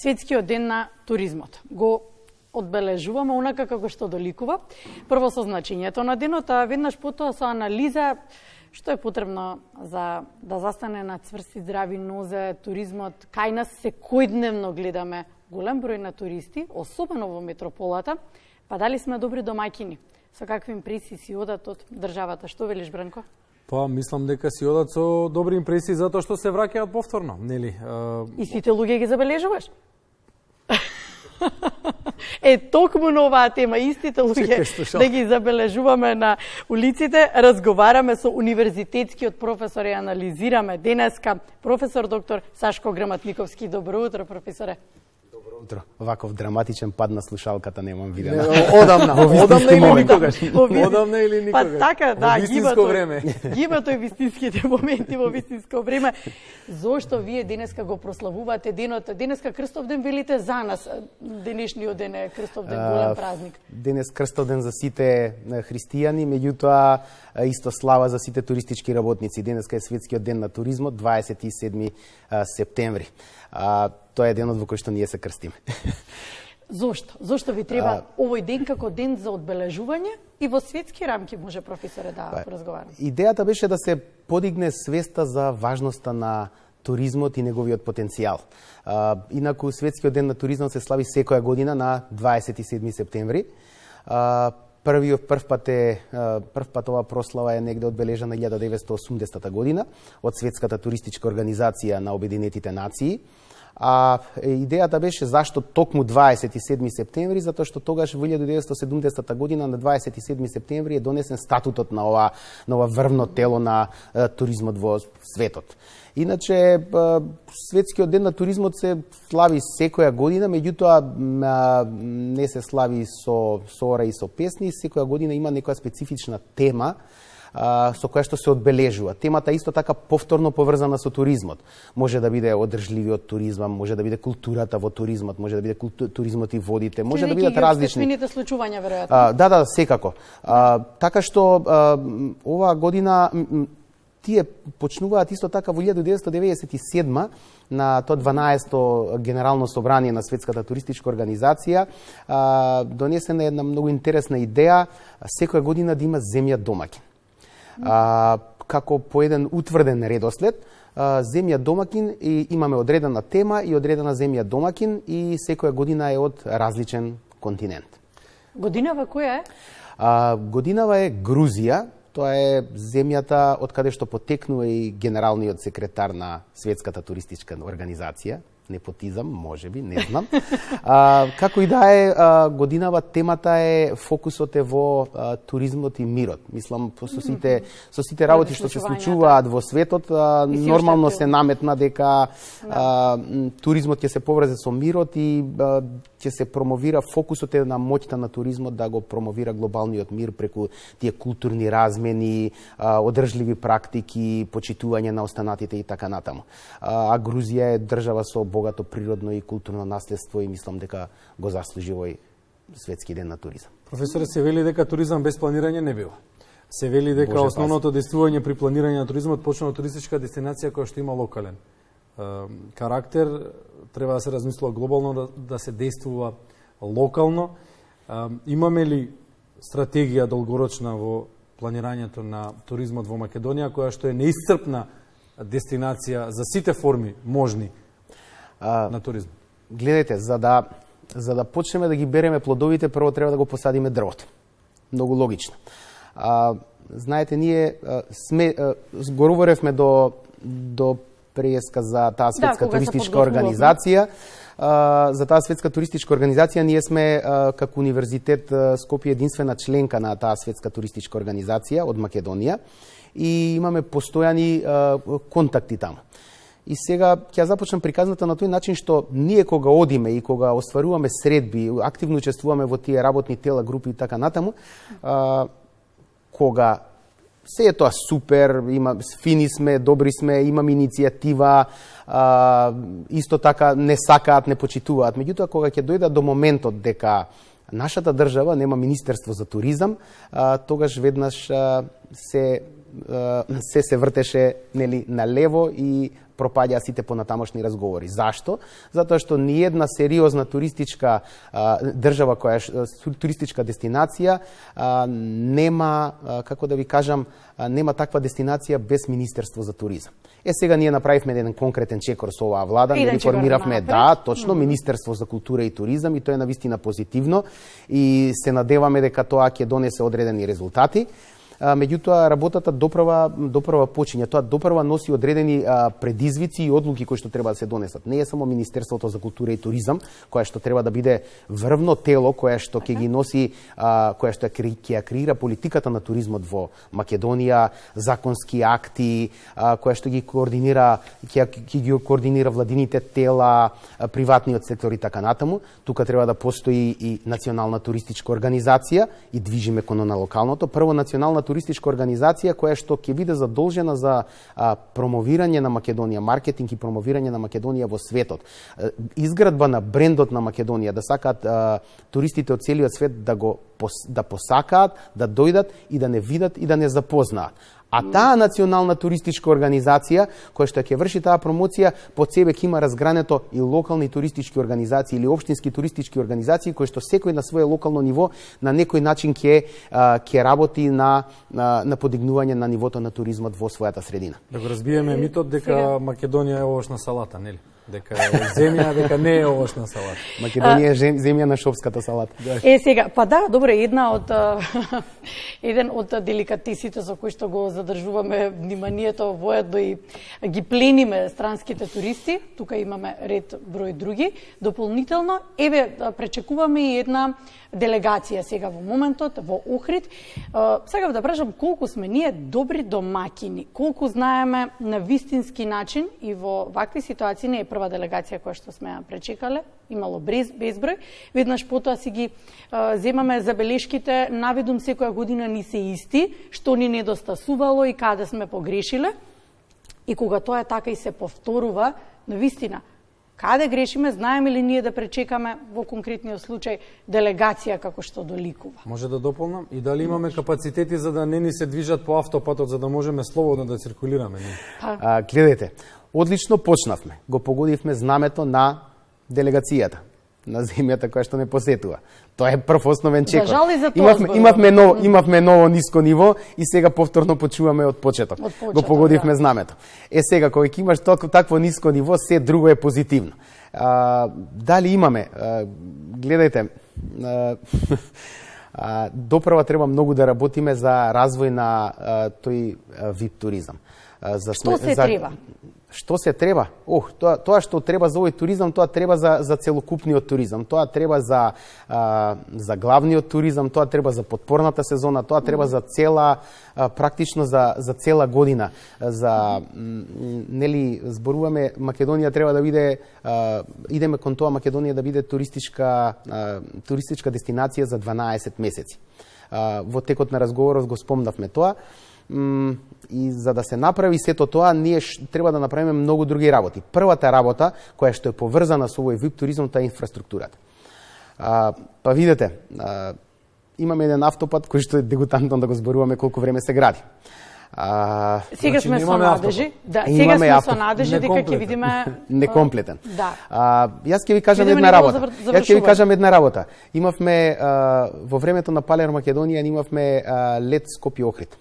Светскиот ден на туризмот. Го одбележуваме онака како што доликува. Прво со значењето на денот, а веднаш потоа со анализа што е потребно за да застане на цврсти здрави нозе туризмот. Кај нас секојдневно гледаме голем број на туристи, особено во метрополата, па дали сме добри домаќини? Со какви импресии си одат од државата? Што велиш, Бранко? Па, мислам дека си одат со добри импресии затоа што се враќаат повторно, нели? Истите луѓе ги забележуваш? Токму на оваа тема, истите луѓе да ги забележуваме на улиците, разговараме со универзитетскиот професор и анализираме денеска професор доктор Сашко Граматниковски. Добро утро, професоре. Добро утро. Ваков драматичен пад на слушалката немам видено. Одамна или никогаш. Одамна или никогаш. Па така, да, вистинско време. Гиба тој вистинските моменти во вистинско време. Зошто вие денеска го прославувате денот? Денеска Крстов ден велите за нас. Денешниот ден е Крстов ден, голем празник. Денес Крстов ден за сите христијани, меѓутоа исто слава за сите туристички работници. Денеска е светскиот ден на туризмот, 27 септември. Тоа е денот во кој што ние се крстиме. Зошто? Зошто ви треба овој ден како ден за одбележување и во светски рамки, може, професоре, да разговараме? Идејата беше да се подигне свеста за важноста на туризмот и неговиот потенцијал. Инаку светскиот ден на туризмот се слави секоја година на 27 септември. Прв пат оваа прослава е негде одбележана 1980 година од Светската туристичка организација на Обединетите нации. А идејата беше зашто токму 27 септември, затоа што тогаш во 1970 година на 27 септември е донесен статутот на ова врвно тело на туризмот во светот. Иначе, светскиот ден на туризмот се слави секоја година, меѓутоа не се слави со ора и со песни, секоја година има некоја специфична тема со која што се одбележува. Темата исто така повторно поврзана со туризмот. Може да биде одржливиот туризам, може да биде културата во туризмот, може да биде туризмот и водите, може да бидат различни. Неки случувања веројатно. Да, секако. Така што оваа година тие почнуваат исто така во 1997 на тоа 12-то генерално собрание на Светската туристичка организација донесена една многу интересна идеја секоја година да има земја домаќин. Како по еден утврден редослед, земја домаќин и имаме одредена тема и одредена земја домаќин и секоја година е од различен континент. Годинава која е? Годинава е Грузија. Тоа е земјата од каде што потекнува и генералниот секретар на Светската туристичка организација. Непотизам, можеби, не знам. Како и да е, годинава темата е, фокусот е во туризмот и мирот. Мислам, со сите работи што се случуваат во светот, нормално се наметна дека туризмот ќе се поврзе со мирот и ќе се промовира, фокусот е на моќта на туризмот да го промовира глобалниот мир преку тие културни размени, одржливи практики, почитување на останатите и така натаму. А Грузија е држава со богато природно и културно наследство и мислам дека го заслужи овој светски ден на туризам. Професоре, се вели дека туризам без планирање не бива. Се вели дека основното действување при планирање на туризмот почнува од туристичка дестинација која што има локален карактер, треба да се размислува глобално, да се действува локално. Имаме ли стратегија долгорочна во планирањето на туризмот во Македонија, која што е неисцрпна дестинација за сите форми можни на туризм? Гледайте, за да почнеме да ги береме плодовите, прво треба да го посадиме дрвото. Многу логично. Знаете, ние говоревме до преска за таа Светска туристичка организација. За таа Светска туристичка организација ние сме како универзитет Скопје единствена членка на таа Светска туристичка организација од Македонија и имаме постојани контакти таму. И сега ќе започнам приказната на тој начин што ние кога одиме и кога остваруваме средби, активно учествуваме во тие работни тела, групи и така натаму, кога се е тоа супер, фини сме, добри сме, имаме иницијатива, исто така не сакаат, не почитуваат. Меѓутоа, кога ќе дојдат до моментот дека нашата држава нема Министерство за туризам, тогаш веднаш се вртеше нели на лево и пропаѓаа сите понатамошни разговори. Зашто? Затоа што ниедна сериозна туристичка држава туристичка дестинација нема, како да ви кажам, нема таква дестинација без Министерство за туризам. Сега ние направивме еден конкретен чекор со оваа влада, ние формиравме точно Министерство за култура и туризам и тоа е навистина позитивно и се надеваме дека тоа ќе донесе одредени резултати. Меѓутоа, работата доправа почиња. Тоа доправа носи одредени предизвици и одлуки кои што треба да се донесат. Не е само Министерството за култура и туризам, кое што треба да биде врвно тело, кое што ќе ги носи, кое што ќе ја креира политиката на туризмот во Македонија, законски акти, кое што ги координира, ќе ги координира владините тела, приватниот сектор и така натаму. Тука треба да постои и национална туристичка организација и движиме кон на локалното. Прво, национална туристичка организација која што ќе биде задолжена за промовирање на Македонија, маркетинг и промовирање на Македонија во светот. Изградба на брендот на Македонија, да сакаат туристите од целиот свет да посакаат, да дојдат и да не видат и да не запознаат. А таа национална туристичка организација, која што ќе врши таа промоција, под себе ќе има разгрането и локални туристички организации или општински туристички организации, кои што секој на свое локално ниво на некој начин ќе работи на подигнување на нивото на туризмот во својата средина. Да го разбиеме митот дека Македонија е овошна салата, нели? Дека е земја, дека не е овошна салата. Македонија е земја на шопската салата. Сега, па да, добре, еден од деликатесите за кои што го задржуваме вниманието воедно и ги плениме странските туристи, тука имаме ред број други, дополнително, пречекуваме и една делегација сега во моментот во Охрид. Сега да прашам колку сме ние добри домакини, колку знаеме на вистински начин и во вакви ситуации, не е прва делегација која што сме ја пречекале, имало безброј, веднаш потоа си ги земаме забелешките, наведум секоја година ни се исти, што ни недостасувало и каде сме погрешиле. И кога тоа е така и се повторува, навистина, каде грешиме, знаеме ли ние да пречекаме во конкретниот случај делегација како што доликува? Може да дополнам и дали имаме капацитети за да не ни се движат по автопатот за да можеме слободно да циркулираме? Гледайте, одлично почнавме. Го погодивме знамето на делегацијата, на земјата која што не посетува. Тоа е прв основен чекор. За жал и за тоа имавме ново ниско ниво и сега повторно почуваме од почеток. Го погодивме знамето. Сега кога ќе имаш такво ниско ниво, се друго е позитивно. Дали имаме? Гледајте, доправа треба многу да работиме за развој на тој VIP туризам. Што се треба? Што се треба? Тоа што треба за овој туризам, тоа треба за целокупниот туризам, тоа треба за главниот туризам, тоа треба за подпорната сезона, тоа треба за практично за цела година. Нели зборуваме Македонија треба да биде идеме кон тоа Македонија да биде туристичка дестинација за 12 месеци. Во текот на разговорот го спомнавме тоа. И за да се направи сето тоа, ние треба да направиме многу други работи. Првата работа, која што е поврзана со овој VIP туризам, тоа е инфраструктурата. Па видите, имаме еден автопат кој што е дегутантно да го зборуваме колку време се гради. Сега сме со надежи, сега сме со надежи дека ќе видиме некомплетен. Да. Јас ќе ви кажам една работа. Имавме во времето на Палер Македонија имавме лет Скопје Охрид.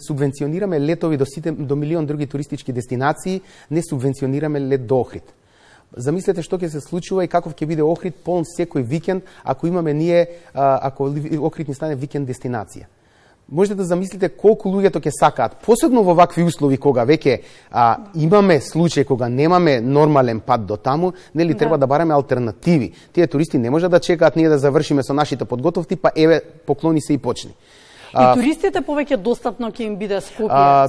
Субвенционираме летови до милион други туристички дестинации, не субвенционираме лет до Охрид. Замислете што ќе се случува и каков ќе биде Охрид полн секој викенд ако имаме ако Охрид ни стане викенд дестинација. Можете да замислите колку луѓето ќе сакаат, посебно во вакви услови кога веќе имаме случај кога немаме нормален пат до таму, нели треба да бараме алтернативи. Тие туристи не може да чекаат ние да завршиме со нашите подготовки, па поклони се и почни. И туристите повеќе достапно ќе им биде Скопје.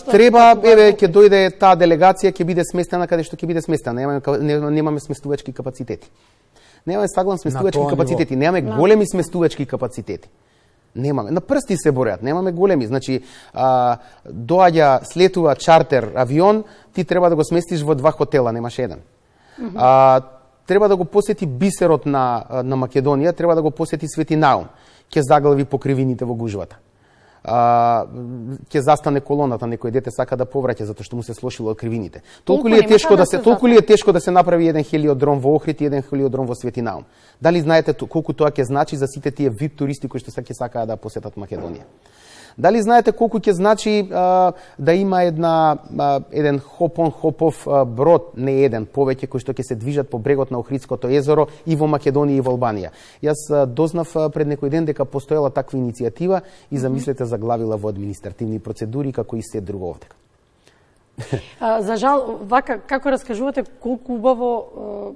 Треба ќе дојде таа делегација, ќе биде сместена каде што ќе биде сместена. Немаме сместувачки капацитети. Немаме сместувачки капацитети, немаме големи сместувачки капацитети. Немаме. На прсти се бореат, немаме големи. Значи, слетува чартер авион, ти треба да го сместиш во 2 хотела, немаш еден. Треба да го посети бисерот на Македонија, треба да го посети Свети Наум. Ќе заглави покривините во гужвата. ќе застане колоната, некој дете сака да повраќа затоа што му се слошило од кривините. Толку ли е тешко да се направи еден хелиодром во Охрид и еден хелиодром во Свети Наум? Дали знаете колку тоа ќе значи за сите тие VIP туристи кои што ќе сакаат да посетат Македонија? Дали знаете колку ќе значи да има еден хоп-он, хоп-оф брод, не еден, повеќе кои што ќе се движат по брегот на Охридското езеро и во Македонија и во Албанија? Јас дознав пред некој ден дека постоела таква иницијатива и замислете заглавила во административни процедури како и се друго овде. За жал, вака како раскажувате колку убаво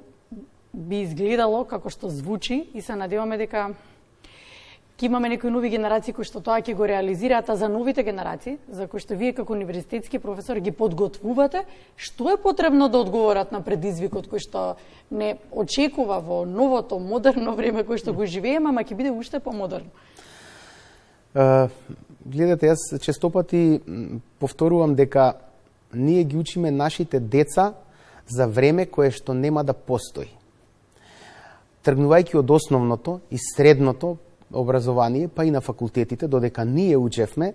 би изгледало како што звучи и се надеваме дека ќе имаме некои нови генерации кои што тоа ќе го реализираат, а за новите генерации, за кои што вие како универзитетски професор ги подготвувате, што е потребно да одговорат на предизвикот кој што не очекува во новото модерно време кој што го живееме, ама ќе биде уште помодерно? Гледате, јас честопати повторувам дека ние ги учиме нашите деца за време кое што нема да постои. Тргнувајќи од основното и средното образование, па и на факултетите, додека ние учевме,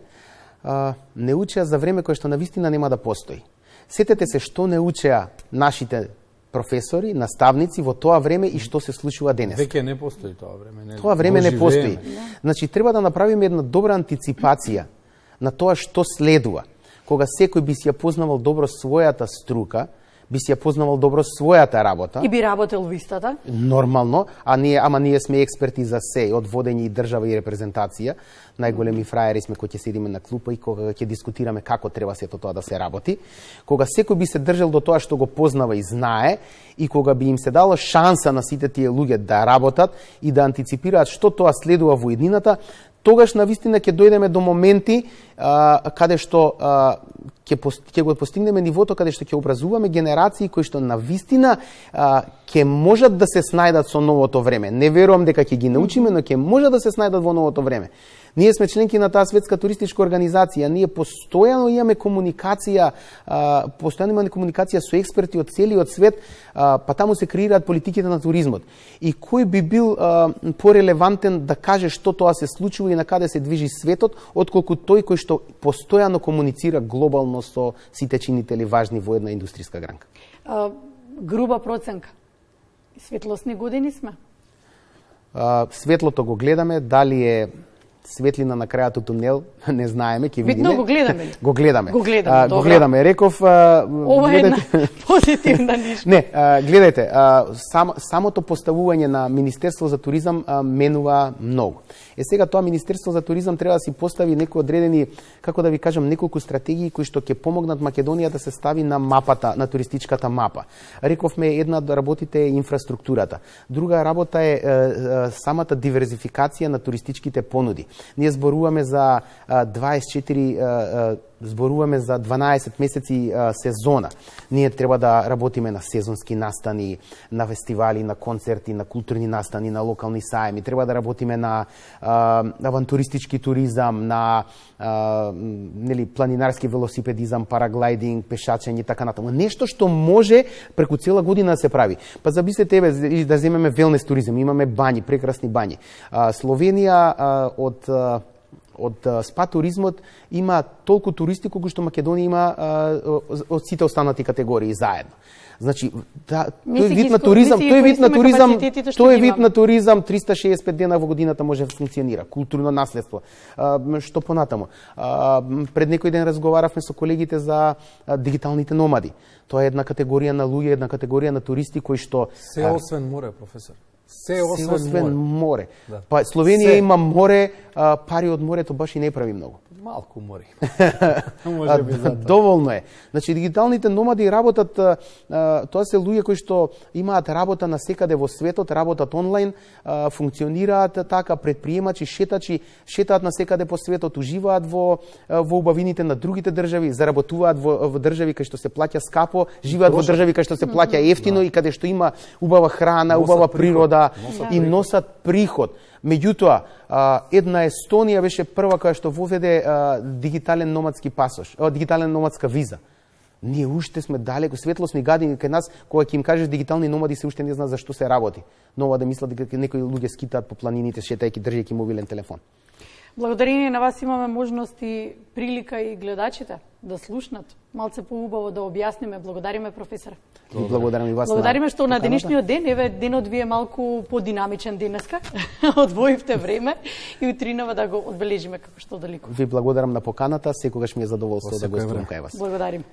не учеа за време кое што навистина нема да постои. Сетете се што не учеа нашите професори, наставници во тоа време и што се случува денес. Веќе не постои тоа време. Тоа време не постои. Значи, треба да направиме една добра антиципација на тоа што следува. Кога секој би си ја познавал добро својата струка, би си ја познавал добро својата работа. И би работел во истата. Нормално, ама ние сме експерти за се, од водење и држава и репрезентација. Најголеми фраери сме кои ќе седиме на клупа и кога ќе дискутираме како треба сето тоа да се работи. Кога секој би се држал до тоа што го познава и знае, и кога би им се дало шанса на сите тие луѓе да работат и да антиципираат што тоа следува во иднината, тогаш навистина ќе дојдеме до моменти каде што ќе го постигнеме нивото каде што ќе образуваме генерации кои што навистина ќе можат да се снајдат со новото време. Не верувам дека ќе ги научиме, но ќе можат да се снајдат во новото време. Ние сме членки на таа светска туристичка организација, ние постојано имаме комуникација, со експерти од целиот свет, па таму се креираат политиките на туризмот. И кој би бил порелевантен да каже што тоа се случува и на каде се движи светот, отколку тој кој што постојано комуницира глобално со сите чинители важни во една индустријска гранка. Груба проценка. Светлосни години сме? Светлото го гледаме, дали е светлина на крајот од тунел, не знаеме, ќе видиме. Видно го гледаме ли? Го гледаме. Го гледаме. Реков... Ова е една позитивна нишка. Не, гледајте, самото поставување на Министерство за туризам менува многу. Сега тоа Министерство за туризам треба да си постави некои одредени, како да ви кажам, неколку стратегии кои што ќе помогнат Македонија да се стави на мапата, на туристичката мапа. Рековме, една да работите е инфраструктурата. Друга работа е самата диверзификација на туристичките понуди. Ние зборуваме за 12 месеци сезона. Ние треба да работиме на сезонски настани, на фестивали, на концерти, на културни настани, на локални саеми. Треба да работиме на авантуристички туризам, на планинарски велосипедизам, параглайдинг, пешачење и така натаму. Нешто што може преку цела година да се прави. Па замислете, да земеме велнес туризам, имаме бањи, прекрасни бањи. Словенија од спа туризмот има толку туристи колку што Македонија има од сите останати категории заедно. Значи, тој вид на туризам 365 дена во годината може да функционира. Културно наследство. Што понатаму? Пред некој ден разговаравме со колегите за дигиталните номади. Тоа е една категорија на луѓе, една категорија на туристи кои што се освен море, професор. Се освен море. Да. Па Словенија има море, пари од морето баш и не прави многу. Малку море. Доволно е. Значи, дигиталните номади работат, тоа се луѓе кои што имаат работа на секаде во светот, работат онлайн, функционираат така, предприемачи, шетаат на секаде по светот, уживаат во убавините на другите држави, заработуваат во држави кај што се плаќа скапо, живеат во држави кај што се плаќа ефтино и каде што има убава храна, убава природа и носат приход. Меѓутоа, една Естонија беше прва која што воведе дигитален номадски пасош, дигитален номадска виза. Ние уште сме далеко, светлосни гадини кај нас, кога ќе им кажеш дигитални номади, се уште не знаат за што се работи. Но да мислат дека некои луѓе скитаат по планините, шетајќи, држејќи мобилен телефон. Благодарение на вас имаме можност и прилика и гледачите да слушнат малце поубаво да објасниме. Благодариме, професоре. Ви благодарам и вас. Благодариме што на денешниот ден, еве денот ви е малку подинамичен денеска, одвоивте време и утринава да го одбележиме како што далеко. Ви благодарам на поканата, секогаш ми е задоволство да гостувам кај вас. Благодарим.